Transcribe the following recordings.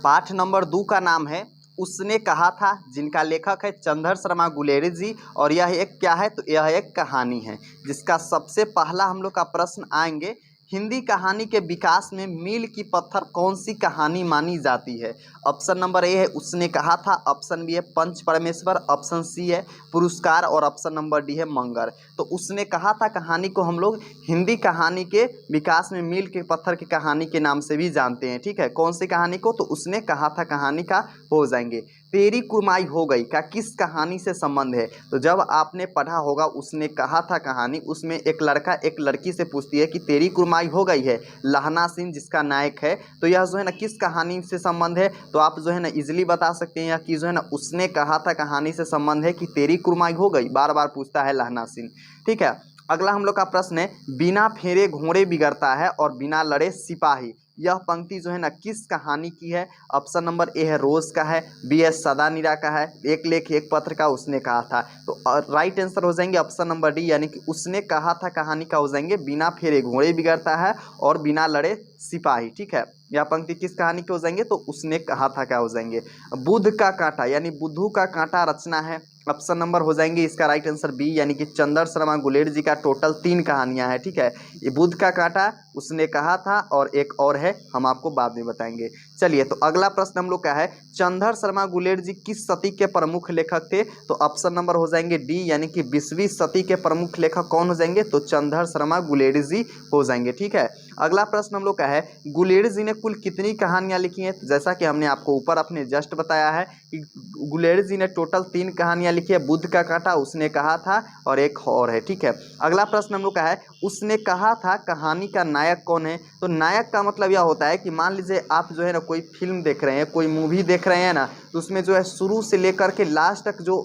पाठ नंबर 2 का नाम है उसने कहा था, जिनका लेखक है चंद्र शर्मा गुलेरी जी। और यह एक क्या है, तो यह एक कहानी है, जिसका सबसे पहला हम लोग का प्रश्न आएंगे, हिंदी कहानी के विकास में मील की पत्थर कौन सी कहानी मानी जाती है। ऑप्शन नंबर ए है उसने कहा था, ऑप्शन बी है पंच परमेश्वर, ऑप्शन सी है पुरस्कार और ऑप्शन नंबर डी है मंगर। तो उसने कहा था कहानी को हम लोग हिंदी कहानी के विकास में मील के पत्थर की कहानी के नाम से भी जानते हैं। ठीक है, कौन सी कहानी को, तो उसने कहा था कहानी का हो जाएंगे। तेरी कुरमाई हो गई का किस कहानी से संबंध है, तो जब आपने पढ़ा होगा उसने कहा था कहानी, उसमें एक लड़का एक लड़की से पूछती है कि तेरी कुरमाई हो गई है, लहना सिंह जिसका नायक है, तो यह जो है ना किस कहानी से संबंध है, तो आप जो है ना इजीली बता सकते हैं या कि जो है ना उसने कहा था कहानी से संबंध है कि तेरी कुरमाई हो गई, बार बार पूछता है लहना सिंह। ठीक है, अगला हम लोग का प्रश्न है, बिना फेरे घोड़े बिगड़ता है और बिना लड़े सिपाही, यह पंक्ति जो है ना किस कहानी की है। ऑप्शन नंबर ए है रोज का है, बी है सदानीरा का है, एक लेख एक पत्र का उसने कहा था। तो राइट आंसर हो जाएंगे ऑप्शन नंबर डी, यानी कि उसने कहा था कहानी का हो जाएंगे बिना फेरे घोड़े बिगड़ता है और बिना लड़े सिपाही। ठीक है, यह पंक्ति किस कहानी के हो जाएंगे, तो उसने कहा था क्या हो जाएंगे। बुध का कांटा यानी बुद्धू का कांटा रचना है, ऑप्शन नंबर हो जाएंगे इसका राइट आंसर बी, यानी कि चंद्र शर्मा गुलेरी जी का टोटल 3 कहानियां हैं। ठीक है, ये बुध का कांटा उसने कहा था और एक और है, हम आपको बाद में बताएंगे। चलिए, तो अगला प्रश्न हम लोग का है, चंद्र शर्मा गुलेरी जी किस सदी के प्रमुख लेखक थे, तो ऑप्शन नंबर हो जाएंगे डी, यानी कि 20वीं सदी के प्रमुख लेखक कौन हो जाएंगे, तो चंद्र शर्मा गुलेरी जी हो जाएंगे। ठीक है, अगला प्रश्न हम लोग का है, गुलेरी जी ने कुल कितनी कहानियां लिखी हैं, तो जैसा कि हमने आपको ऊपर अपने जस्ट बताया है कि गुलेरी जी ने टोटल 3 कहानियां लिखी है, बुध का कांटा उसने कहा था और एक और है। ठीक है, अगला प्रश्न हम लोग का है, उसने कहा था कहानी का नायक कौन है, तो नायक का मतलब यह होता है कि मान लीजिए आप जो है ना कोई फिल्म देख रहे हैं, कोई मूवी देख रहे हैं ना, तो उसमें जो है शुरू से लेकर के लास्ट तक जो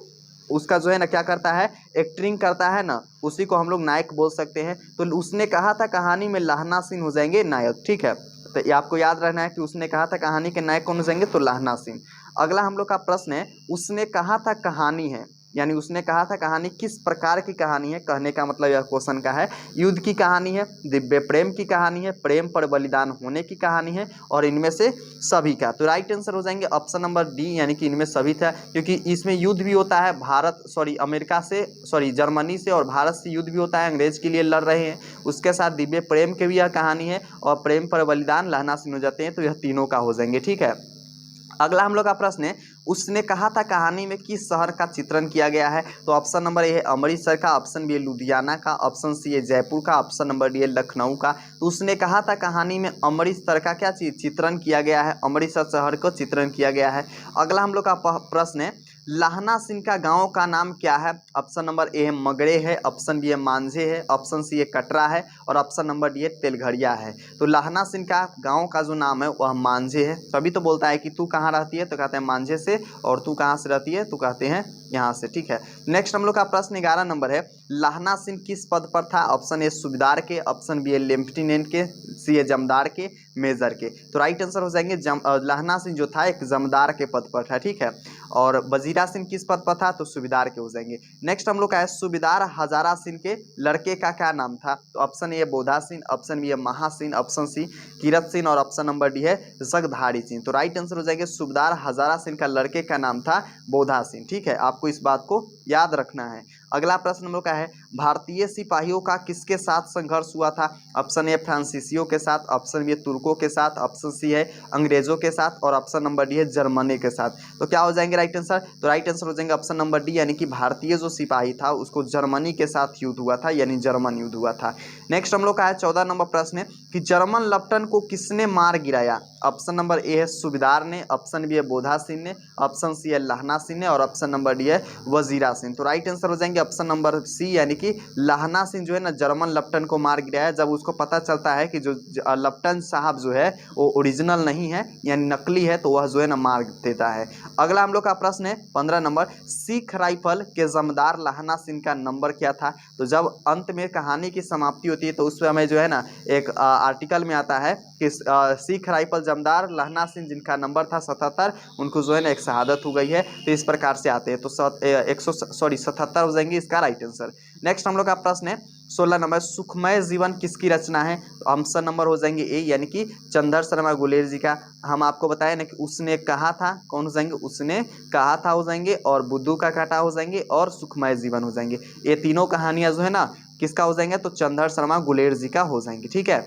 उसका जो है ना क्या करता है, एक्टिंग करता है ना, उसी को हम लोग नायक बोल सकते हैं। तो उसने कहा था कहानी में लहना सिंह हो जाएंगे नायक। ठीक है, तो ये आपको याद रहना है कि उसने कहा था कहानी के नायक कौन हो जाएंगे, तो लहना सिंह। अगला हम लोग का प्रश्न है, उसने कहा था कहानी है, यानी उसने कहा था कहानी किस प्रकार की कहानी है, कहने का मतलब यह क्वेश्चन का है, युद्ध की कहानी है, दिव्य प्रेम की कहानी है, प्रेम पर बलिदान होने की कहानी है, और इनमें से सभी का। तो राइट आंसर हो जाएंगे ऑप्शन नंबर डी, यानी कि इनमें सभी था, क्योंकि इसमें युद्ध भी होता है, अमेरिका से जर्मनी से और भारत से युद्ध भी होता है, अंग्रेज के लिए लड़ रहे हैं, उसके साथ दिव्य प्रेम की भी यह कहानी है, और प्रेम पर बलिदान लहना सिंह हो जाते हैं, तो यह तीनों का हो जाएंगे। ठीक है, अगला हम लोग का प्रश्न है, उसने कहा था कहानी में किस शहर का चित्रण किया गया है, तो ऑप्शन नंबर ए है अमृतसर का, ऑप्शन बी है लुधियाना का, ऑप्शन सी है जयपुर का, ऑप्शन नंबर डी है लखनऊ का। तो उसने कहा था कहानी में अमृतसर का क्या चीज चित्रण किया गया है, अमृतसर शहर को चित्रण किया गया है। अगला हम लोग का प्रश्न है, लहना सिंह का गांव का नाम क्या है, ऑप्शन नंबर ए है मगड़े है, ऑप्शन बी है मांझे है, ऑप्शन सी है कटरा है, और ऑप्शन नंबर डी है तेलघड़िया है। तो लहना सिंह का गांव का जो नाम है वह मांझे है। तभी तो बोलता है कि तू कहाँ रहती है, तो कहते हैं मांझे से, और तू कहाँ से रहती है, तो कहते हैं यहाँ से। ठीक है, नेक्स्ट हम लोग का प्रश्न 11 नंबर है, लहना सिंह किस पद पर था, ऑप्शन ए सूबेदार के, ऑप्शन बी है लेफ्टिनेंट के, सी है जमदार के, मेजर के। तो राइट आंसर हो जाएंगे लहना सिंह जो था एक जमदार के पद पर था। ठीक है, और वजीरा सिंह किस पद पर था, तो सूबेदार के हो जाएंगे। नेक्स्ट हम लोग का है, सूबेदार हजारा सिंह के लड़के का क्या नाम था, तो option A Bodha Singh, option B है महासिंह, ऑप्शन सी कीरत सिंह, और ऑप्शन नंबर डी है जगधारी सिंह। तो राइट आंसर हो जाएंगे सूबेदार हजारा सिंह का लड़के का नाम था बोधा सिंह। ठीक है, आपको इस बात को याद रखना है। अगला प्रश्न हम लोग का है, भारतीय सिपाहियों का किसके साथ संघर्ष हुआ था, ऑप्शन ए फ्रांसीसियों के साथ, ऑप्शन बी है तुर्कों के साथ, ऑप्शन सी है अंग्रेजों के साथ, और ऑप्शन नंबर डी है जर्मनी के साथ। तो क्या हो जाएंगे राइट आंसर, तो राइट आंसर हो जाएंगे ऑप्शन नंबर डी, यानी कि भारतीय जो सिपाही था उसको जर्मनी के साथ युद्ध हुआ था, यानी जर्मन युद्ध हुआ था। नेक्स्ट हम लोग का है 14 नंबर प्रश्न है कि जर्मन लेफ्टिनेंट को किसने मार गिराया, ऑप्शन नंबर ए है सूबेदार ने, ऑप्शन बी है बोधा सिंह ने, ऑप्शन सी है लहना सिंह ने, और ऑप्शन नंबर डी है वजीरा सिंह। तो राइट आंसर हो जाएंगे ऑप्शन नंबर सी, यानी कि लहना सिंह जो है ना जर्मन लेफ्टिनेंट को मार गिराया, जब उसको पता चलता है कि जो लेफ्टिनेंट साहब जो है वो ओरिजिनल नहीं है यानी नकली है, तो वह जो है ना मार देता है। अगला हम लोग का प्रश्न है 15 नंबर, सिख राइफल के जमदार लहना सिंह का नंबर क्या था। तो जब अंत में कहानी की समाप्ति होती है तो उस हमें जो है ना एक आर्टिकल में आता है कि सिख राइफल जमदार लहना सिंह जिनका नंबर था 77, उनको जो है ना एक शहादत हो गई है। तो इस प्रकार से आते हैं, तो 77 हो जाएंगे इसका राइट आंसर। नेक्स्ट हम लोग का प्रश्न है 16 नंबर, सुखमय जीवन किसकी रचना है? तो ऑप्शन नंबर हो जाएंगे ए, यानी कि चंद्र शर्मा गुलेर जी का। हम आपको बताया ना कि उसने कहा था, कौन हो जाएंगे? उसने कहा था हो जाएंगे, और बुद्धू का काटा हो जाएंगे, और सुखमय जीवन हो जाएंगे। ये तीनों कहानियां जो है ना किसका हो जाएंगे? तो चंद्र शर्मा गुलेर जी का हो जाएंगे। ठीक है,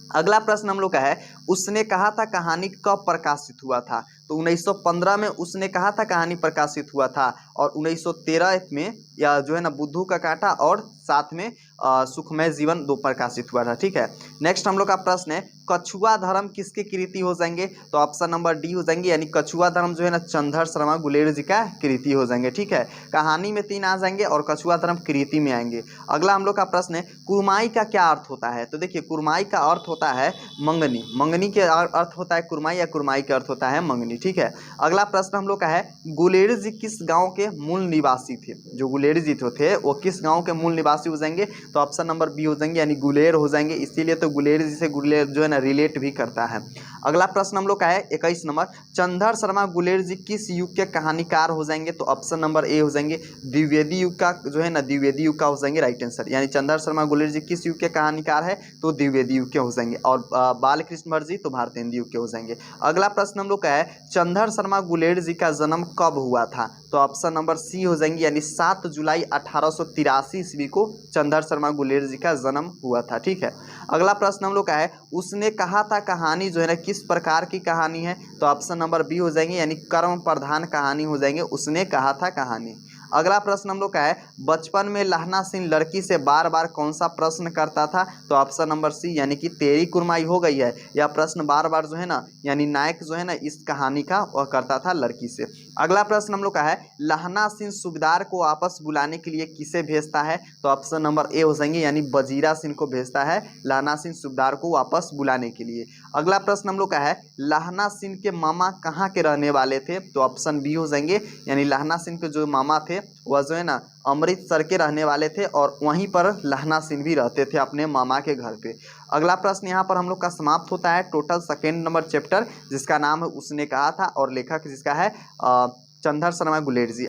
अगला प्रश्न हम लोग का है, उसने कहा था कहानी कब प्रकाशित हुआ था? तो 1915 में उसने कहा था कहानी प्रकाशित हुआ था, और 1913 में या जो है ना बुद्धू का कांटा और साथ में सुखमय जीवन दो प्रकाशित हुआ था। ठीक है, नेक्स्ट हम लोग का प्रश्न है, कछुआ धर्म किसकी कृति हो जाएंगे? तो ऑप्शन नंबर डी हो जाएंगे, यानी कछुआ धर्म जो है ना चंद्र शर्मा गुलेर जी का कृति हो जाएंगे। ठीक है, कहानी में 3 आ जाएंगे और कछुआ धर्म कृति में आएंगे। अगला हम लोग का प्रश्न है, कुरमाई का क्या अर्थ होता है? तो देखिए, कुरमाई का अर्थ होता है मंगनी। मंगनी के अर्थ होता है कुरमाई, या कुरमाई का अर्थ होता है मंगनी। ठीक है, अगला प्रश्न हम लोग का है, गुलेर जी किस गांव के मूल निवासी थे? जो गुलेर जी थे वो किस गांव के मूल निवासी हो जाएंगे? तो ऑप्शन नंबर बी हो जाएंगे, यानी गुलेर हो जाएंगे। इसीलिए तो गुलेर जी से गुलेर जो है ना रिलेट भी करता है। अगला प्रश्न हम लोग का है 21 नंबर, चंद्र शर्मा गुलेर जी किस युग के कहानीकार हो जाएंगे? तो ऑप्शन नंबर ए हो जाएंगे, द्विवेदी युग का जो है ना द्विवेदी युग का हो जाएंगे राइट आंसर। यानी चंद्र शर्मा गुलेर जी किस युग के कहानीकार है? तो द्विवेदी युग के हो जाएंगे। और बालकृष्ण भट्ट जी तो भारतेंदु युग के हो जाएंगे। अगला प्रश्न हम लोग का है, चंद्र शर्मा गुलेर जी का जन्म कब हुआ था? तो ऑप्शन नंबर सी हो जाएंगे, यानी 7 जुलाई 1883 ईस्वी को चंद्र शर्मा गुलेर जी का जन्म हुआ था। ठीक है, अगला प्रश्न हम लोग का है, उसने कहा था कहानी जो है ना किस प्रकार की कहानी है? तो ऑप्शन नंबर बी हो जाएंगे, यानी कर्म प्रधान कहानी हो जाएंगे। उसने कहा था कहानी। अगला प्रश्न हम लोग का है, बचपन में लहना सिंह लड़की से बार बार कौन सा प्रश्न करता था? तो ऑप्शन नंबर सी, यानी कि तेरी कुरमाई हो गई है। यह प्रश्न बार बार जो है ना, यानी नायक जो है ना इस कहानी का वह करता था लड़की से। अगला प्रश्न हम लोग का है, लहना सिंह सूबेदार को वापस बुलाने के लिए किसे भेजता है? तो ऑप्शन नंबर ए हो जाएंगे, यानी वजीरा सिंह को भेजता है लहना सिंह सूबेदार को वापस बुलाने के लिए। अगला प्रश्न हम लोग का है, लहना सिंह के मामा कहाँ के रहने वाले थे? तो ऑप्शन बी हो जाएंगे, यानी लहना सिंह के जो मामा थे वह जो है ना अमृतसर के रहने वाले थे, और वहीं पर लहना सिंह भी रहते थे अपने मामा के घर पे। अगला प्रश्न यहाँ पर हम लोग का समाप्त होता है टोटल सेकेंड नंबर चैप्टर, जिसका नाम है उसने कहा था, और लेखक जिसका है चंद्र शर्मा गुलेर जी।